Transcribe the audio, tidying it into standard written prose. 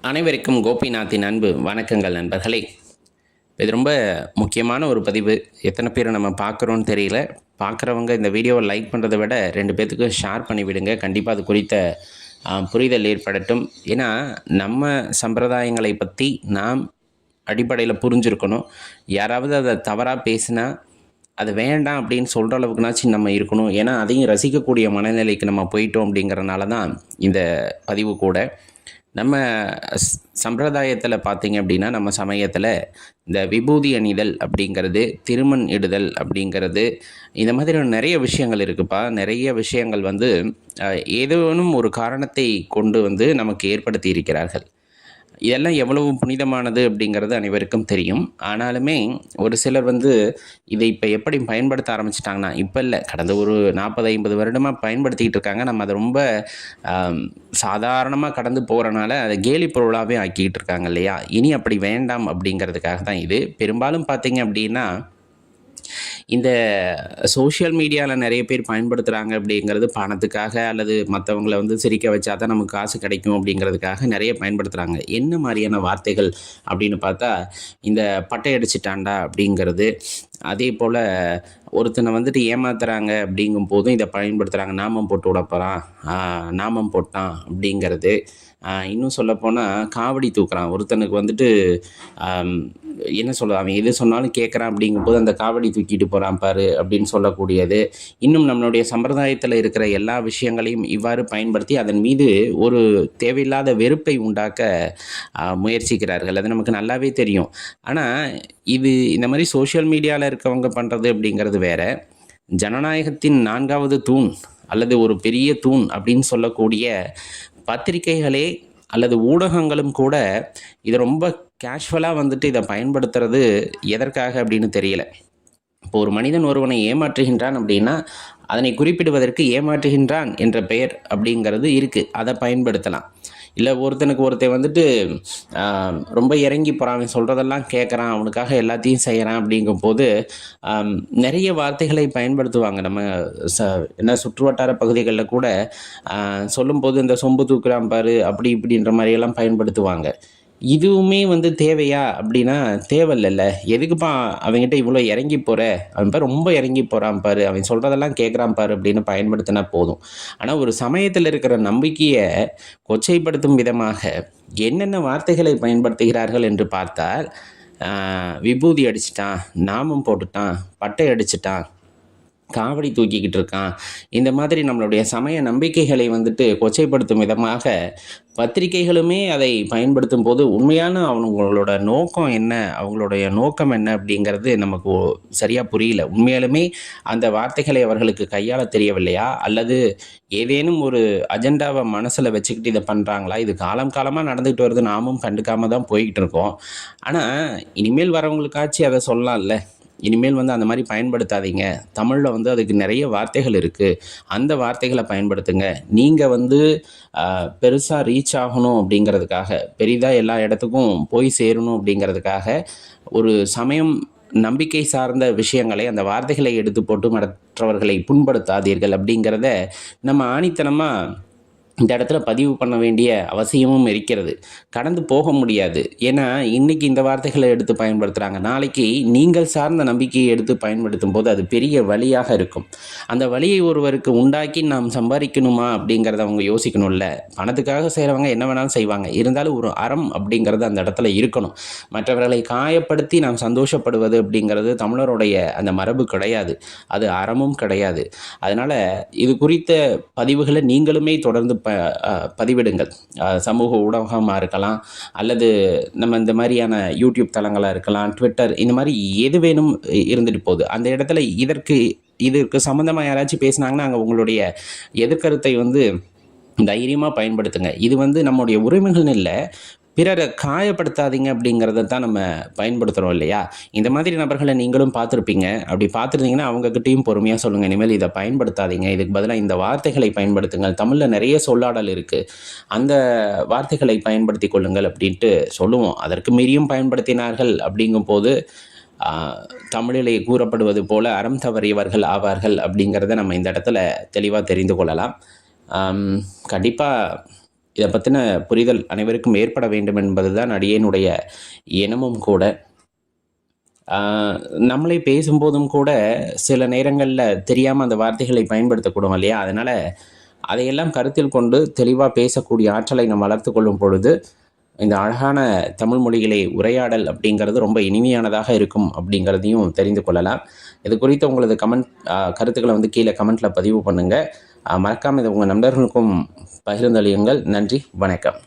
அனைவருக்கும் கோபிநாத்தின் அன்பு வணக்கங்கள் நண்பர்களே. இது ரொம்ப முக்கியமான ஒரு பதிவு. எத்தனை பேர் நம்ம பார்க்குறோன்னு தெரியல. பார்க்குறவங்க இந்த வீடியோவை லைக் பண்ணுறதை விட 2 பேத்துக்கு ஷேர் பண்ணி விடுங்க. கண்டிப்பாக அது குறித்த புரிதல் ஏற்படட்டும். ஏன்னா நம்ம சம்பிரதாயங்களை பற்றி நாம் அடிப்படையில் புரிஞ்சுருக்கணும். யாராவது அதை தவறாக பேசினா அது வேண்டாம் அப்படின்னு சொல்கிற அளவுக்குனாச்சும் நம்ம இருக்கணும். ஏன்னா அதையும் ரசிக்கக்கூடிய மனநிலைக்கு நம்ம போயிட்டோம். அப்படிங்கிறனால தான் இந்த பதிவு கூட. நம்ம சம்பிரதாயத்தில் பார்த்தீங்க அப்படின்னா, நம்ம சமயத்தில் இந்த விபூதி அணிதல் அப்படிங்கிறது, திருமண் இடுதல் அப்படிங்கிறது, இந்த மாதிரி நிறைய விஷயங்கள் இருக்குப்பா. நிறைய விஷயங்கள் வந்து ஏதேனும் ஒரு காரணத்தை கொண்டு வந்து நமக்கு ஏற்படுத்தி இருக்கிறார்கள். இதெல்லாம் எவ்வளவு புனிதமானது அப்படிங்கிறது அனைவருக்கும் தெரியும். ஆனாலுமே ஒரு சிலர் வந்து இதை இப்போ எப்படி பயன்படுத்த ஆரம்பிச்சிட்டாங்கன்னா, இப்போ இல்லை, கடந்த ஒரு 40, 50 வருடமாக பயன்படுத்திக்கிட்டு இருக்காங்க. நம்ம அதை ரொம்ப சாதாரணமாக கடந்து போகிறனால அதை கேலி பொருளாகவே ஆக்கிக்கிட்டு இருக்காங்க இல்லையா? இனி அப்படி வேண்டாம் அப்படிங்கிறதுக்காக தான் இது. பெரும்பாலும் பார்த்தீங்க அப்படின்னா, இந்த சோஷியல் மீடியாவில் நிறைய பேர் பயன்படுத்துகிறாங்க அப்படிங்கிறது பணத்துக்காக, அல்லது மற்றவங்கள வந்து சிரிக்க வச்சா தான் நமக்கு காசு கிடைக்கும் அப்படிங்கிறதுக்காக நிறைய பயன்படுத்துகிறாங்க. என்ன மாதிரியான வார்த்தைகள் அப்படின்னு பார்த்தா, இந்த பட்டை அடிச்சிட்டாண்டா அப்படிங்கிறது, அதே போல் ஒருத்தனை வந்துட்டு ஏமாத்துறாங்க அப்படிங்கும் போதும் இதை பயன்படுத்துகிறாங்க. நாமம் போட்டு விட போகிறான், நாமம் போட்டான் அப்படிங்கிறது. இன்னும் சொல்லப்போனால் காவடி தூக்குறான் ஒருத்தனுக்கு வந்துட்டு, என்ன சொல்ல, அவன் எது சொன்னாலும் கேட்குறான் அப்படிங்கும்போது அந்த காவடி தூக்கிட்டு போகிறான் பாரு அப்படின்னு சொல்லக்கூடியது. இன்னும் நம்மளுடைய சம்பிரதாயத்தில் இருக்கிற எல்லா விஷயங்களையும் இவ்வாறு பயன்படுத்தி அதன் மீது ஒரு தேவையில்லாத வெறுப்பை உண்டாக்க முயற்சிக்கிறார்கள். அது நமக்கு நல்லாவே தெரியும். ஆனால் இது இந்த மாதிரி சோஷியல் மீடியாவில் இருக்கவங்க பண்ணுறது அப்படிங்கிறது வேற. ஜனநாயகத்தின் 4வது தூண் அல்லது ஒரு பெரிய தூண் அப்படின்னு சொல்லக்கூடிய பத்திரிகைகளே அல்லது ஊடகங்களும் கூட இதை ரொம்ப கேஷுவலாக வந்துட்டு இதை பயன்படுத்துறது எதற்காக அப்படின்னு தெரியல. இப்போ ஒரு மனிதன் ஒருவனை ஏமாற்றுகின்றான் அப்படின்னா, அதனை குறிப்பிடுவதற்கு ஏமாற்றுகின்றான் என்ற பெயர் அப்படிங்கிறது இருக்குது, அதை பயன்படுத்தலாம். இல்லை ஒருத்தனுக்கு ஒருத்தன் வந்துட்டு ரொம்ப இறங்கி போகிறான், அவன் சொல்கிறதெல்லாம் கேட்குறான், அவனுக்காக எல்லாத்தையும் செய்கிறான் அப்படிங்கும் போது நிறைய வார்த்தைகளை பயன்படுத்துவாங்க. நம்ம என்ன சுற்றுவட்டார பகுதிகளில் கூட சொல்லும்போது இந்த சொம்பு தூக்குறான் பாரு அப்படி இப்படின்ற மாதிரியெல்லாம் பயன்படுத்துவாங்க. இதுவுமே வந்து தேவையா அப்படின்னா தேவையில்லைல்ல. எதுக்குப்பா அவங்ககிட்ட இவ்வளோ இறங்கி போகிற, அவன் பாரு ரொம்ப இறங்கி போகிறான் பாரு, அவன் சொல்கிறதெல்லாம் கேட்குறான் பாரு அப்படின்னு பயன்படுத்தினா போதும். ஆனால் ஒரு சமயத்தில் இருக்கிற நம்பிக்கையை கொச்சைப்படுத்தும் விதமாக என்னென்ன வார்த்தைகளை பயன்படுத்துகிறார்கள் என்று பார்த்தால், விபூதி அடிச்சிட்டான், நாமம் போட்டுட்டான், பட்டை அடிச்சிட்டான், காவடி தூக்கிக்கிட்டு இருக்கான், இந்த மாதிரி நம்மளுடைய சமய நம்பிக்கைகளை வந்துட்டு கொச்சைப்படுத்தும் விதமாக பத்திரிகைகளுமே அதை பயன்படுத்தும் போது உண்மையான அவங்களோட நோக்கம் என்ன, அவங்களுடைய நோக்கம் என்ன அப்படிங்கிறது நமக்கு சரியாக புரியல. உண்மையாலுமே அந்த வார்த்தைகளை அவர்களுக்கு கையாள தெரியவில்லையா, அல்லது ஏதேனும் ஒரு அஜெண்டாவை மனசில் வச்சுக்கிட்டு இதை பண்ணுறாங்களா? இது காலம் காலமாக நடந்துக்கிட்டு வருது, நாமும் கண்டுக்காமல் தான் போய்கிட்டு இருக்கோம். ஆனால் இனிமேல் வரவங்களுக்காச்சும் அதை சொல்லலாம்ல. இனிமேல் வந்து அந்த மாதிரி பயன்படுத்தாதீங்க. தமிழில் வந்து அதுக்கு நிறைய வார்த்தைகள் இருக்குது, அந்த வார்த்தைகளை பயன்படுத்துங்க. நீங்கள் வந்து பெருசாக ரீச் ஆகணும் அப்படிங்கிறதுக்காக, பெரிதாக எல்லா இடத்துக்கும் போய் சேரணும் அப்படிங்கிறதுக்காக ஒரு சமயம் நம்பிக்கை சார்ந்த விஷயங்களை, அந்த வார்த்தைகளை எடுத்து போட்டு மற்றவர்களை புண்படுத்தாதீர்கள் அப்படிங்கிறத நம்ம ஆணித்தனமாக இந்த இடத்துல பதிவு பண்ண வேண்டிய அவசியமும் இருக்கிறது. கடந்து போக முடியாது. ஏன்னா இன்றைக்கி இந்த வார்த்தைகளை எடுத்து பயன்படுத்துகிறாங்க, நாளைக்கு நீங்கள் சார்ந்த நம்பிக்கையை எடுத்து பயன்படுத்தும் போது அது பெரிய வழியாக இருக்கும். அந்த வழியை ஒருவருக்கு உண்டாக்கி நாம் சம்பாதிக்கணுமா அப்படிங்கிறத அவங்க யோசிக்கணும்ல. பணத்துக்காக செய்கிறவங்க என்ன வேணாலும் செய்வாங்க, இருந்தாலும் ஒரு அறம் அப்படிங்கிறது அந்த இடத்துல இருக்கணும். மற்றவர்களை காயப்படுத்தி நாம் சந்தோஷப்படுவது அப்படிங்கிறது தமிழருடைய அந்த மரபு கிடையாது, அது அறமும் கிடையாது. அதனால் இது குறித்த பதிவுகளை நீங்களுமே தொடர்ந்து பதிவிடுங்கள். சமூக ஊடகமாக இருக்கலாம், அல்லது நம்ம இந்த மாதிரியான யூடியூப் தளங்களாக இருக்கலாம், ட்விட்டர், இந்த மாதிரி எது வேணும் இருந்துட்டு போகுது. அந்த இடத்துல இதற்கு சம்மந்தமாக யாராச்சும் பேசினாங்கன்னா அங்கே உங்களுடைய எதிர்கருத்தை வந்து தைரியமாக பயன்படுத்துங்க. இது வந்து நம்முடைய உரிமைகள்னு இல்லை, பிறரை காயப்படுத்தாதீங்க அப்படிங்கிறத தான் நம்ம பயன்படுத்துகிறோம் இல்லையா? இந்த மாதிரி நபர்களை நீங்களும் பார்த்துருப்பீங்க. அப்படி பார்த்துருந்தீங்கன்னா அவங்கக்கிட்டையும் பொறுமையாக சொல்லுங்கள், இனிமேல் இதை பயன்படுத்தாதீங்க, இதுக்கு பதிலாக இந்த வார்த்தைகளை பயன்படுத்துங்கள், தமிழில் நிறைய சொல்லாடல் இருக்குது, அந்த வார்த்தைகளை பயன்படுத்தி கொள்ளுங்கள் அப்படின்ட்டு சொல்லுவோம். அதற்கு மீறியும் பயன்படுத்தினார்கள் அப்படிங்கும் போது தமிழிலே கூறப்படுவது போல அறம் தவறியவர்கள் ஆவார்கள் அப்படிங்கிறத நம்ம இந்த இடத்துல தெளிவாக தெரிந்து கொள்ளலாம். கண்டிப்பாக இதை பற்றின புரிதல் அனைவருக்கும் ஏற்பட வேண்டும் என்பது தான் அடியேனுடைய எண்ணமும் கூட. நம்மளே பேசும்போதும் கூட சில நேரங்களில் தெரியாமல் அந்த வார்த்தைகளை பயன்படுத்தக்கூடும் இல்லையா? அதனால் அதையெல்லாம் கருத்தில் கொண்டு தெளிவாக பேசக்கூடிய ஆற்றலை நம்ம வளர்த்து கொள்ளும் பொழுது இந்த அழகான தமிழ் மொழிகளை உரையாடல் அப்படிங்கிறது ரொம்ப இனிமையானதாக இருக்கும் அப்படிங்கிறதையும் தெரிந்து கொள்ளலாம். இது குறித்து உங்களது கருத்துக்களை வந்து கீழே கமெண்ட்டில் பதிவு பண்ணுங்கள். மறக்காமல் இதை உங்கள் நண்பர்களுக்கும் பகிர்ந்தளியுங்கள். நன்றி, வணக்கம்.